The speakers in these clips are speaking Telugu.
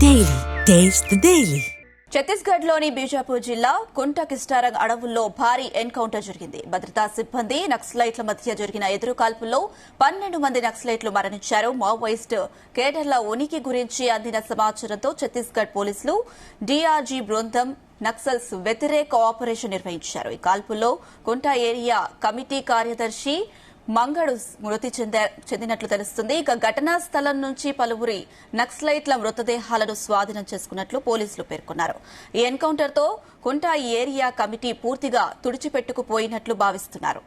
Daily. Taste the Daily. ఛత్తీస్గఢ్లోని బీజాపూర్ జిల్లా కుంట కిస్టారంగ్ అడవుల్లో భారీ ఎన్కౌంటర్ జరిగింది. భద్రతా సిబ్బంది నక్సలైట్ల మధ్య జరిగిన ఎదురుకాల్పుల్లో 12 మంది నక్సలైట్లు మరణించారు. మావోయిస్టు కేడర్ల ఉనికి గురించి అందిన సమాచారంతో ఛత్తీస్గఢ్ పోలీసులు డీఆర్జీ బృందం నక్సల్స్ వ్యతిరేక ఆపరేషన్ నిర్వహించారు. ఈ కాల్పుల్లో కుంట ఏరియా కమిటీ కార్యదర్శి మంగడు మృతి చెందినట్లు తెలుస్తుంది. ఇక ఘటనా స్థలం నుంచి పలువురి నక్సలైట్ల మృతదేహాలను స్వాధీనం చేసుకున్నట్లు పోలీసులు పేర్కొన్నారు. ఈ ఎన్కౌంటర్తో కుంటా ఏరియా కమిటీ పూర్తిగా తుడిచిపెట్టుకుపోయినట్లు భావిస్తున్నారు.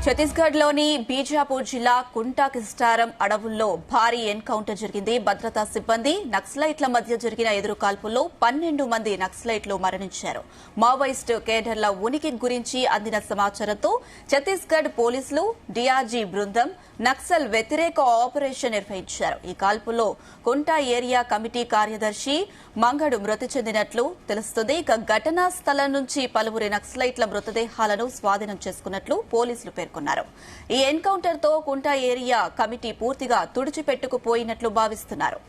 ఛత్తీస్గఢ్లోని బీజాపూర్ జిల్లా కుంటా కిస్టారం అడవుల్లో భారీ ఎన్కౌంటర్ జరిగింది. భద్రతా సిబ్బంది నక్సలైట్ల మధ్య జరిగిన ఎదురుకాల్పుల్లో 12 మంది నక్సలైట్లు మరణించారు. మావోయిస్టు కేడర్ల ఉనికి గురించి అందిన సమాచారంతో ఛత్తీస్గఢ్ పోలీసులు డీఆర్జీ బృందం నక్సల్ వ్యతిరేక ఆపరేషన్ నిర్వహించారు. ఈ కాల్పుల్లో కుంటా ఏరియా కమిటీ కార్యదర్శి మంగడు మృతి చెందినట్లు తెలుస్తుంది. ఇక ఘటనా స్థలం నుంచి పలువురి నక్సలైట్ల మృతదేహాలను స్వాధీనం చేసుకున్నట్లు పోలీసులు పేర్కొన్నారు. ఈ ఎన్కౌంటర్తో కుంటా ఏరియా కమిటీ పూర్తిగా తుడిచిపెట్టుకుపోయినట్లు భావిస్తున్నారు.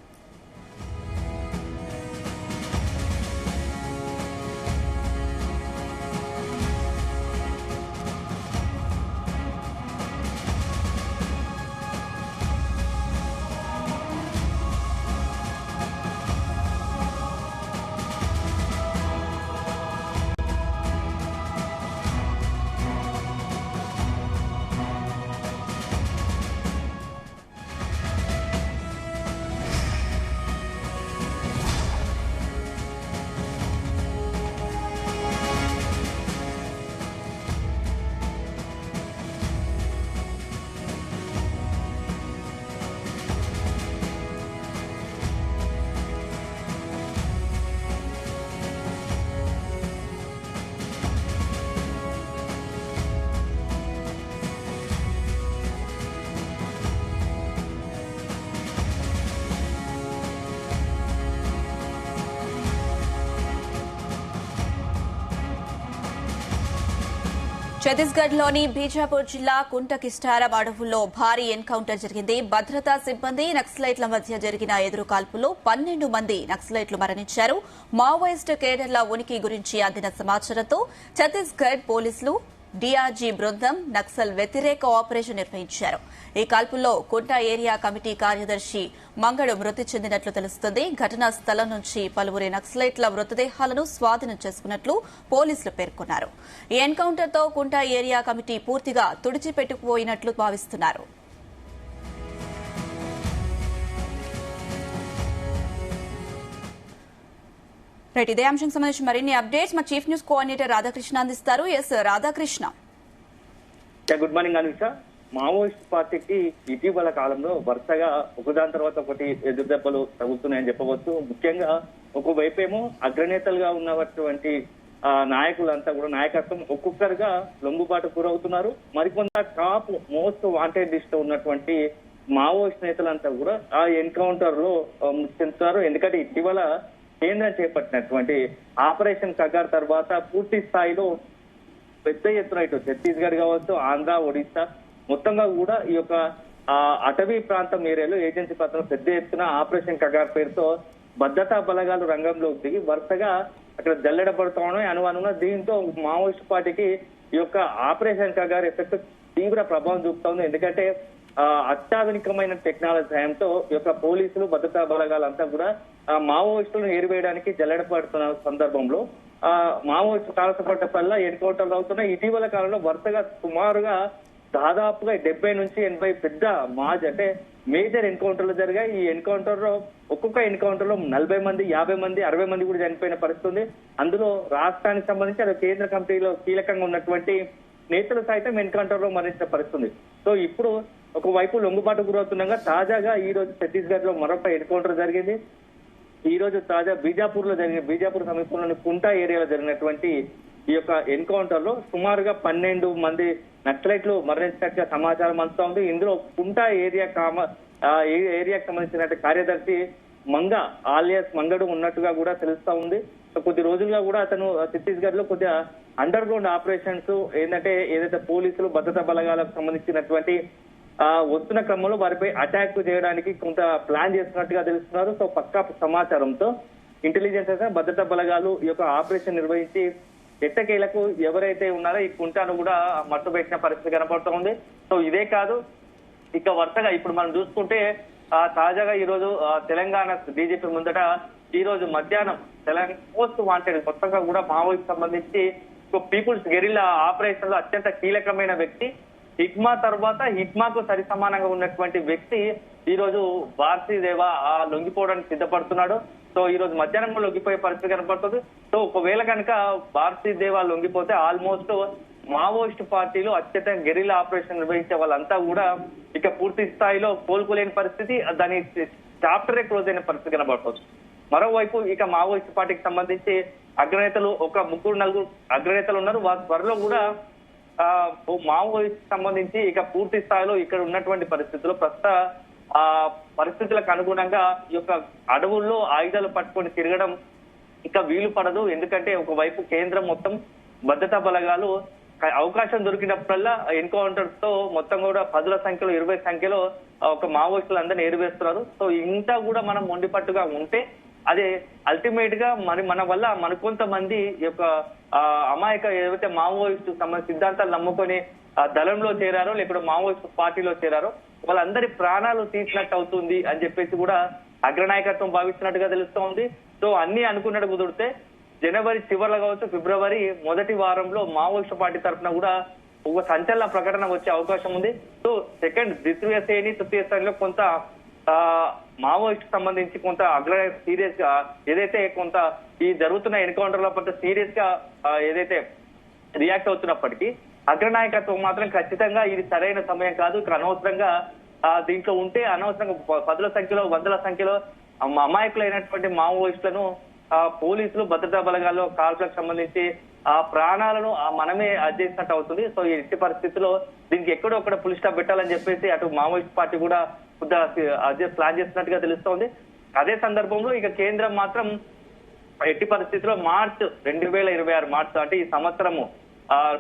ఛత్తీస్గఢ్లోని బీజాపూర్ జిల్లా కుంట కిస్టారం అడవుల్లో భారీ ఎన్కౌంటర్ జరిగింది. భద్రతా సిబ్బంది నక్సలైట్ల మధ్య జరిగిన ఎదురుకాల్పుల్లో 12 మంది నక్సలైట్లు మరణించారు. మావోయిస్టు కేడర్ల ఉనికి గురించి అందిన సమాచారంతో ఛత్తీస్గఢ్ పోలీసులు డీఆర్జీ బృందం నక్సల్ వ్యతిరేక ఆపరేషన్ నిర్వహించారు. ఈ కాల్పుల్లో కుంటా ఏరియా కమిటీ కార్యదర్శి మంగడు మృతి చెందినట్లు తెలుస్తుంది. ఘటనా స్థలం నుంచి పలువురి నక్సలైట్ల మృతదేహాలను స్వాధీనం చేసుకున్నట్లు పోలీసులు పేర్కొన్నారు. ఈ ఎన్కౌంటర్తో కుంటా ఏరియా కమిటీ పూర్తిగా తుడిచిపెట్టుకుపోయినట్లు భావిస్తున్నారు. రైట్, ఇదే అంశానికి సంబంధించి మరిన్ని అప్డేట్స్ మా చీఫ్ న్యూస్ కోఆర్డినేటర్ రాధాకృష్ణ అందిస్తారు. S Radhakrishna. Good morning Anusha. Maoist పార్టీకి ఇటీవల కాలంలో వరుసగా ఒకదాని తర్వాత ఒకటి ఎదురుదెబ్బలు తగులుతున్నాయని చెప్పవచ్చు. ముఖ్యంగా ఒకవైపేమో అగ్రనేతలుగా ఉన్నటువంటి నాయకులంతా కూడా నాయకత్వం ఒక్కొక్కరుగా లొంగుబాటు గురవుతున్నారు. మరికొంత టాప్ మోస్ట్ వాంటెడ్ లిస్ట్ ఉన్నటువంటి మావోయిస్ట్ నేతలంతా కూడా ఆ ఎన్కౌంటర్ లో మృతి చెందుతున్నారు. ఎందుకంటే ఇటీవల కేంద్రం చేపట్టినటువంటి ఆపరేషన్ కగార్ తర్వాత పూర్తి స్థాయిలో పెద్ద ఎత్తున ఇటు ఛత్తీస్గఢ్ కావచ్చు, ఆంధ్ర, ఒడిశా మొత్తంగా కూడా ఈ యొక్క అటవీ ప్రాంతం ఏరియాలో ఏజెన్సీ పత్రం పెద్ద ఎత్తున ఆపరేషన్ కగార్ పేరుతో భద్రతా బలగాలు రంగంలోకి దిగి వరుసగా అక్కడ జల్లెడపడుతున్నాయి అనుమానంగా. దీంతో మావోయిస్ట్ పార్టీకి ఈ యొక్క ఆపరేషన్ కగార్ ఎఫెక్ట్ తీవ్ర ప్రభావం చూపుతోంది. ఎందుకంటే అత్యాధునికమైన టెక్నాలజీ సాయంతో ఈ యొక్క పోలీసులు భద్రతా బలగాలంతా కూడా మావోయిస్టులను ఏరివేయడానికి జల్లెడపడుతున్న సందర్భంలో మావోయిస్టు తారసపడ్డపల్లా ఎన్కౌంటర్లు అవుతున్నాయి. ఇటీవల కాలంలో వరుసగా సుమారుగా దాదాపుగా 70 నుంచి 80 పెద్ద అంటే మేజర్ ఎన్కౌంటర్లు జరిగాయి. ఈ ఎన్కౌంటర్ లో ఒక్కొక్క ఎన్కౌంటర్ లో 40 మంది, 50 మంది, 60 మంది కూడా చనిపోయిన పరిస్థితి ఉంది. అందులో రాష్ట్రానికి సంబంధించి అది కేంద్ర కమిటీలో కీలకంగా ఉన్నటువంటి నేతలు సైతం ఎన్కౌంటర్ లో మరణించిన పరిస్థితుంది. సో ఇప్పుడు ఒకవైపు లొంగుబాటు గురవుతుండగా తాజాగా ఈ రోజు ఛత్తీస్గఢ్ లో మరొక ఎన్కౌంటర్ జరిగింది. ఈ రోజు తాజా బీజాపూర్ సమీపంలోని కుంటా ఏరియాలో జరిగినటువంటి ఈ యొక్క ఎన్కౌంటర్ లో సుమారుగా 12 మంది నక్సలైట్లు మరణించినట్టుగా సమాచారం అందుతా ఉంది. ఇందులో కుంటా ఏరియాకి సంబంధించిన కార్యదర్శి మంగ ఆలియాస్ మంగడు ఉన్నట్టుగా కూడా తెలుస్తా ఉంది. సో కొద్ది రోజులుగా కూడా అతను ఛత్తీస్గఢ్ లో కొద్దిగా అండర్ గ్రౌండ్ ఆపరేషన్స్ ఏదైతే పోలీసులు భద్రతా బలగాలకు సంబంధించినటువంటి వస్తున్న క్రమంలో వారిపై అటాక్ చేయడానికి కొంత ప్లాన్ చేస్తున్నట్టుగా తెలుస్తున్నారు. సో పక్కా సమాచారంతో ఇంటెలిజెన్స్ భద్రతా బలగాలు ఈ యొక్క ఆపరేషన్ నిర్వహించి ఎట్టకేలకు ఎవరైతే ఉన్నారో ఈ కుంటాను కూడా మట్టుబెట్టిన పరిస్థితి కనపడుతూ ఉంది. సో ఇదే కాదు, ఇక వరుసగా ఇప్పుడు మనం చూసుకుంటే తాజాగా ఈ రోజు తెలంగాణ డీజీపీ ముందట ఈ రోజు మధ్యాహ్నం తెలంగాణ మోస్ట్ వాంటెడ్ కొత్తగా కూడా మావోయిస్ట్ సంబంధించి పీపుల్స్ గెరిల్లా ఆపరేషన్ లో అత్యంత కీలకమైన వ్యక్తి, హిట్మా తర్వాత హిట్మాకు సరి సమానంగా ఉన్నటువంటి వ్యక్తి ఈ రోజు భారతీదేవ లొంగిపోవడానికి సిద్ధపడుతున్నాడు. సో ఈ రోజు మధ్యాహ్నం లొంగిపోయే పరిస్థితి కనపడుతుంది. సో ఒకవేళ కనుక భారతీదేవ లొంగిపోతే ఆల్మోస్ట్ మావోయిస్ట్ పార్టీలు అత్యంత గెరిల్లా ఆపరేషన్ నిర్వహించే వాళ్ళంతా కూడా ఇక పూర్తి స్థాయిలో కోలుకోలేని పరిస్థితి, దాని చాప్టరే క్లోజ్ అయిన పరిస్థితి కనబడుతుంది. మరోవైపు ఇక మావోయిస్ట్ పార్టీకి సంబంధించి అగ్రనేతలు ఒక 3-4 అగ్రనేతలు ఉన్నారు. వారి త్వరలో కూడా మావోయిస్ట్ సంబంధించి ఇక పూర్తి స్థాయిలో ఇక్కడ ఉన్నటువంటి పరిస్థితుల్లో ప్రస్తుత పరిస్థితులకు అనుగుణంగా ఈ యొక్క అడవుల్లో ఆయుధాలు పట్టుకొని తిరగడం ఇక వీలు పడదు. ఎందుకంటే ఒకవైపు కేంద్రం మొత్తం భద్రతా బలగాలు అవకాశం దొరికినప్పుడల్లా ఎన్కౌంటర్స్ తో మొత్తం కూడా 10ల సంఖ్యలో 20 సంఖ్యలో ఒక మావోయిస్టులు అందరినీ ఏరివేస్తున్నారు. సో ఇంత కూడా మనం మొండిపట్టుగా ఉంటే అదే అల్టిమేట్ గా మన వల్ల మరికొంతమంది యొక్క అమాయక ఏవైతే మావోయిస్టు సిద్ధాంతాలు నమ్ముకొని దళంలో చేరారో లేకపోతే మావోయిస్టు పార్టీలో చేరారో వాళ్ళందరి ప్రాణాలు తీసినట్టు అవుతుంది అని చెప్పేసి కూడా అగ్రనాయకత్వం భావిస్తున్నట్టుగా తెలుస్తోంది. సో అన్ని అనుకున్నట్టు కుదిరితే జనవరి చివరిలో కావచ్చు, ఫిబ్రవరి మొదటి వారంలో మావోయిస్టు పార్టీ తరఫున కూడా ఒక సంచలన ప్రకటన వచ్చే అవకాశం ఉంది. సో సెకండ్ ద్వితీయ శ్రేణి తృతీయ శ్రేణిలో కొంత మావోయిస్ట్ సంబంధించి కొంత సీరియస్ గా ఏదైతే కొంత ఈ జరుగుతున్న ఎన్కౌంటర్ లో కొంత సీరియస్ గా ఏదైతే రియాక్ట్ అవుతున్నప్పటికీ అగ్రనాయకత్వం మాత్రం ఖచ్చితంగా ఇది సరైన సమయం కాదు, ఇక అనవసరంగా దీంట్లో ఉంటే అనవసరంగా 10ల సంఖ్యలో 100ల సంఖ్యలో అమాయకులైనటువంటి మావోయిస్టులను పోలీసులు భద్రతా బలగాల్లో కాల్పులకు సంబంధించి ఆ ప్రాణాలను మనమే చేసినట్టు అవుతుంది. సో ఈ ఎట్టి పరిస్థితుల్లో దీనికి ఎక్కడో ఒకటి పులి స్టాప్ పెట్టాలని చెప్పేసి అటు మావోయిస్ట్ పార్టీ కూడా ప్లాన్ చేస్తున్నట్టుగా తెలుస్తోంది. అదే సందర్భంలో ఇక కేంద్రం మాత్రం ఎట్టి పరిస్థితుల్లో మార్చ్ 2026 మార్చ్ అంటే ఈ సంవత్సరము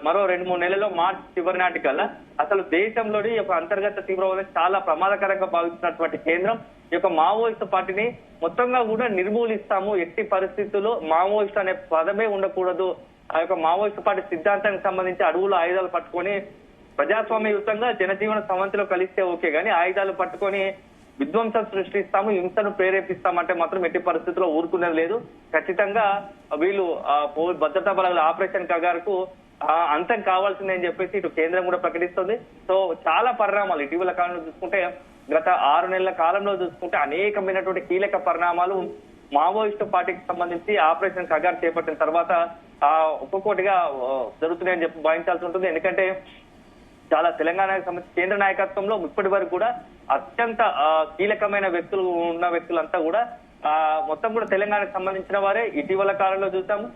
మరో 2-3 నెలల్లో మార్చ్ చివరి నాటికల్లా అసలు దేశంలోని యొక్క అంతర్గత తీవ్రవాదం చాలా ప్రమాదకరంగా భావిస్తున్నటువంటి కేంద్రం ఈ యొక్క మావోయిస్ట్ పార్టీని మొత్తంగా కూడా నిర్మూలిస్తాము, ఎట్టి పరిస్థితుల్లో మావోయిస్ట్ అనే పదమే ఉండకూడదు, ఆ యొక్క మావోయిస్ట్ పార్టీ సిద్ధాంతానికి సంబంధించి అడవులు ఆయుధాలు పట్టుకొని ప్రజాస్వామ్యయుతంగా జనజీవన సమంతిలో కలిస్తే ఓకే, కానీ ఆయుధాలు పట్టుకొని విధ్వంసం సృష్టిస్తాము, హింసను ప్రేరేపిస్తామంటే మాత్రం ఎట్టి పరిస్థితుల్లో ఊరుకునేది లేదు. ఖచ్చితంగా వీళ్ళు భద్రతా బలగాల ఆపరేషన్ కగారుకు అంతం కావాల్సిందని చెప్పేసి ఇటు కేంద్రం కూడా ప్రకటిస్తుంది. సో చాలా పరిణామాలు ఇటీవల కాలంలో చూసుకుంటే గత 6 నెలల కాలంలో చూసుకుంటే అనేకమైనటువంటి కీలక పరిణామాలు మావోయిస్టు పార్టీకి సంబంధించి ఆపరేషన్ కగారు చేపట్టిన తర్వాత ఒక్కొక్కటిగా జరుగుతున్నాయని చెప్పి భావించాల్సి ఉంటుంది. ఎందుకంటే చాలా తెలంగాణకు సంబంధించి కేంద్ర నాయకత్వంలో ఇప్పటి వరకు కూడా అత్యంత కీలకమైన వ్యక్తులంతా కూడా మొత్తం కూడా తెలంగాణకు సంబంధించిన వారే. ఇటీవల కాలంలో చూసాము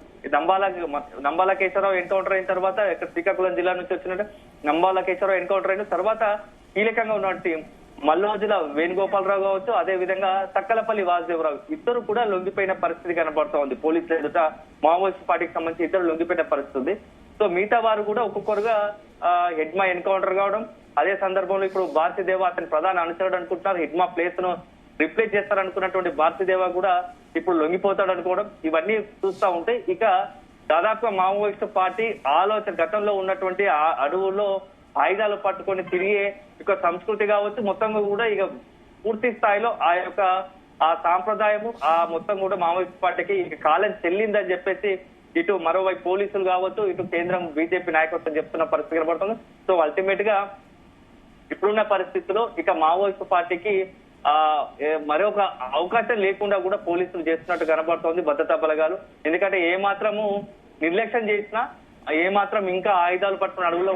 నంబాల కేశవరావు ఎన్కౌంటర్ అయిన తర్వాత ఇక్కడ శ్రీకాకుళం జిల్లా నుంచి వచ్చినట్టు నంబాల కేశవరావు ఎన్కౌంటర్ అయిన తర్వాత కీలకంగా ఉన్నటువంటి మల్లోజుల వేణుగోపాలరావు కావచ్చు, అదే విధంగా తక్కలపల్లి వాసుదేవరావు ఇద్దరు కూడా లొంగిపోయిన పరిస్థితి కనబడుతూ ఉంది. పోలీసుల ఎదుట మావోయిస్ట్ పార్టీకి సంబంధించి ఇద్దరు లొంగిపోయిన పరిస్థితి. సో మిగతా వారు కూడా ఒక్కొక్కరుగా హిడ్మా ఎన్కౌంటర్ కావడం, అదే సందర్భంలో ఇప్పుడు భారతీదేవ అతని ప్రధాన అనుచరుడు అనుకుంటున్నారు, హిడ్మా ప్లేస్ ను రిప్లేస్ చేస్తారనుకున్నటువంటి భారతీదేవ కూడా ఇప్పుడు లొంగిపోతాడు అనుకోవడం, ఇవన్నీ చూస్తూ ఉంటే ఇక దాదాపుగా మావోయిస్టు పార్టీ ఆలోచన గతంలో ఉన్నటువంటి అడవుల్లో ఆయుధాలు పట్టుకొని తిరిగే ఇక సంస్కృతి కావచ్చు మొత్తంగా కూడా ఇక పూర్తి స్థాయిలో ఆ యొక్క సాంప్రదాయము మొత్తం కూడా మావోయిస్ట్ పార్టీకి ఇక కాలం చెల్లిందని చెప్పేసి ఇటు మరోవైపు పోలీసులు కావచ్చు, ఇటు కేంద్రం బీజేపీ నాయకత్వం చెప్తున్న పరిస్థితి కనబడుతుంది. సో అల్టిమేట్ గా ఇప్పుడున్న పరిస్థితుల్లో ఇక మావోయిస్ట్ పార్టీకి మరొక అవకాశం లేకుండా కూడా పోలీసులు చేస్తున్నట్టు కనబడుతోంది భద్రతా బలగాలు. ఎందుకంటే ఏ మాత్రము నిర్లక్ష్యం చేసినా, ఏ మాత్రం ఇంకా ఆయుధాలు పట్టుకున్న అడుగులో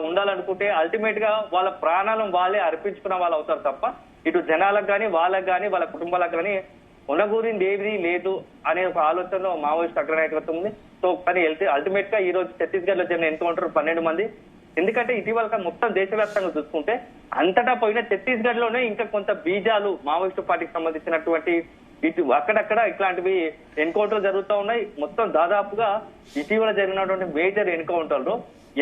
ఉండాలనుకుంటే అల్టిమేట్ గా వాళ్ళ ప్రాణాలను వాళ్ళే అర్పించుకున్న వాళ్ళు అవుతారు తప్ప ఇటు జనాలకు కానీ వాళ్ళకు కానీ వాళ్ళ కుటుంబాలకు కానీ ఉండగూరింది ఏది లేదు అనే ఒక ఆలోచనలో మావోయిస్ట్ అగ్రనాయకత్వం ఉంది. సో కానీ అల్టిమేట్ గా ఈ రోజు ఛత్తీస్గఢ్ లో జరిగిన ఎన్కౌంటర్ 12 మంది ఎందుకంటే ఇటీవల మొత్తం దేశవ్యాప్తంగా చూసుకుంటే అంతటా పోయిన ఛత్తీస్గఢ్ లోనే ఇంకా కొంత బీజాలు మావోయిస్టు పార్టీకి సంబంధించినటువంటి ఇటు అక్కడక్కడ ఇట్లాంటివి ఎన్కౌంటర్ జరుగుతూ ఉన్నాయి. మొత్తం దాదాపుగా ఇటీవల జరిగినటువంటి మేజర్ ఎన్కౌంటర్ లో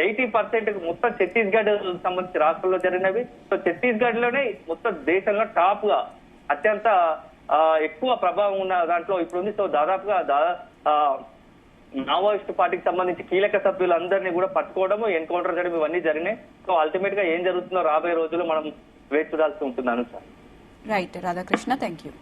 80% మొత్తం ఛత్తీస్గఢ్ సంబంధించి రాష్ట్రంలో జరిగినవి. సో ఛత్తీస్గఢ్ లోనే మొత్తం దేశంలో టాప్ గా అత్యంత ఎక్కువ ప్రభావం ఉన్న దాంట్లో ఇప్పుడు ఉంది. సో దాదాపుగా మావోయిస్టు పార్టీకి సంబంధించి కీలక సభ్యులందరినీ కూడా పట్టుకోవడం, ఎన్కౌంటర్ చేయడం ఇవన్నీ జరిగినాయి. సో అల్టిమేట్ గా ఏం జరుగుతుందో రాబోయే రోజుల్లో మనం వేచి చూడాల్సి ఉంటుంది Anusha. Right Radhakrishna, thank you.